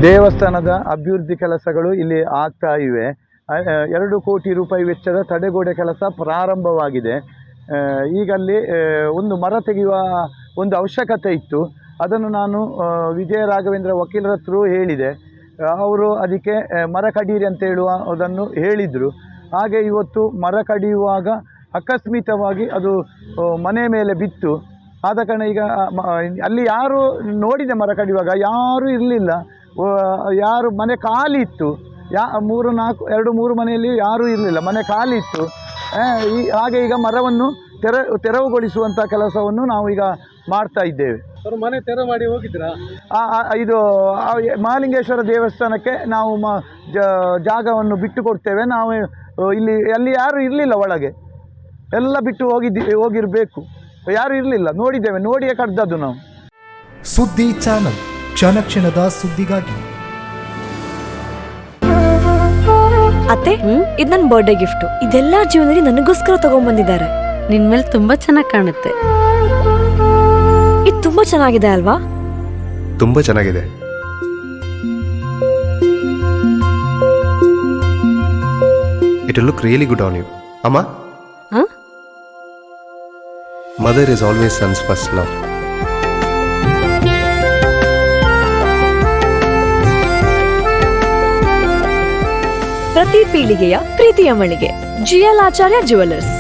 ದೇವಸ್ಥಾನದ ಅಭಿವೃದ್ಧಿ ಕೆಲಸಗಳು ಇಲ್ಲಿ ಆಗ್ತಾ ಇವೆ. 2 ಕೋಟಿ ರೂಪಾಯಿ ವೆಚ್ಚದ ತಡೆಗೋಡೆ ಕೆಲಸ ಪ್ರಾರಂಭವಾಗಿದೆ. ಈಗ ಅಲ್ಲಿ ಒಂದು ಮರ ತೆಗೆಯುವ ಒಂದು ಅವಶ್ಯಕತೆ ಇತ್ತು. ಅದನ್ನು ನಾನು ವಿಜಯ ರಾಘವೇಂದ್ರ ವಕೀಲರ ಹತ್ರ ಹೇಳಿದೆ. ಅವರು ಅದಕ್ಕೆ ಮರ ಕಡೀರಿ ಅಂತ ಅದನ್ನು ಹೇಳಿದರು. ಹಾಗೆ ಇವತ್ತು ಮರ ಕಡಿಯುವಾಗ ಆಕಸ್ಮಿಕವಾಗಿ ಅದು ಮನೆ ಮೇಲೆ ಬಿತ್ತು. ಆದ ಕಾರಣ ಈಗ ಅಲ್ಲಿ ಯಾರು ನೋಡಿದೆ ಮರ ಕಡಿಯುವಾಗ ಯಾರೂ ಇರಲಿಲ್ಲ. ಯಾರು ಮನೆ ಖಾಲಿ ಇತ್ತು. 2-3 ಮನೆಯಲ್ಲಿ ಯಾರೂ ಇರಲಿಲ್ಲ, ಮನೆ ಖಾಲಿ ಇತ್ತು. ಹಾಗೆ ಈಗ ಮರವನ್ನು ತೆರವುಗೊಳಿಸುವಂಥ ಕೆಲಸವನ್ನು ನಾವು ಈಗ ಮಾಡ್ತಾ ಇದ್ದೇವೆ. ಮನೆ ತೆರವು ಮಾಡಿ ಹೋಗಿದ್ದೀರಾ? ಇದು ಮಹಾಲಿಂಗೇಶ್ವರ ದೇವಸ್ಥಾನಕ್ಕೆ ನಾವು ಜಾಗವನ್ನು ಬಿಟ್ಟು ಕೊಡ್ತೇವೆ. ನಾವು ಅಲ್ಲಿ ಯಾರೂ ಇರಲಿಲ್ಲ, ಒಳಗೆ ಎಲ್ಲ ಬಿಟ್ಟು ಹೋಗಿರಬೇಕು. ಯಾರೂ ಇರಲಿಲ್ಲ, ನೋಡಿದ್ದೇವೆ, ನೋಡಿಯೇ ಕಡ್ದದ್ದು ನಾವು. ಸುದ್ದಿ ಚಾನಲ್, ಕ್ಷಣ ಕ್ಷಣದ ಸುದ್ದಿಗಾಗಿ. ಅತ್ತೆ, ಇದು ನನ್ನ ಬರ್ಡೇ ಗಿಫ್ಟ್. ಇದೆಲ್ಲ ಜೀವನದಲ್ಲಿ ನನಗೋಸ್ಕರ ತಗೊಂಡ್ಬಂದಿದ್ದಾರೆ. ನಿನ್ ಮೇಲೆ ತುಂಬಾ ಚೆನ್ನಾಗಿ ಕಾಣುತ್ತೆ. ಇದು ತುಂಬಾ ಚೆನ್ನಾಗಿದೆ ಅಲ್ವಾ? ತುಂಬಾ ಚೆನ್ನಾಗಿದೆ. It will look really good on you. Amma? Huh? Mother is always son's first love. ಪ್ರತಿ ಪೀಳಿಗೆಯ ಪ್ರೀತಿಯ ಮಳಿಗೆ GL ಆಚಾರ್ಯ ಜುವೆಲ್ಲರ್ಸ್.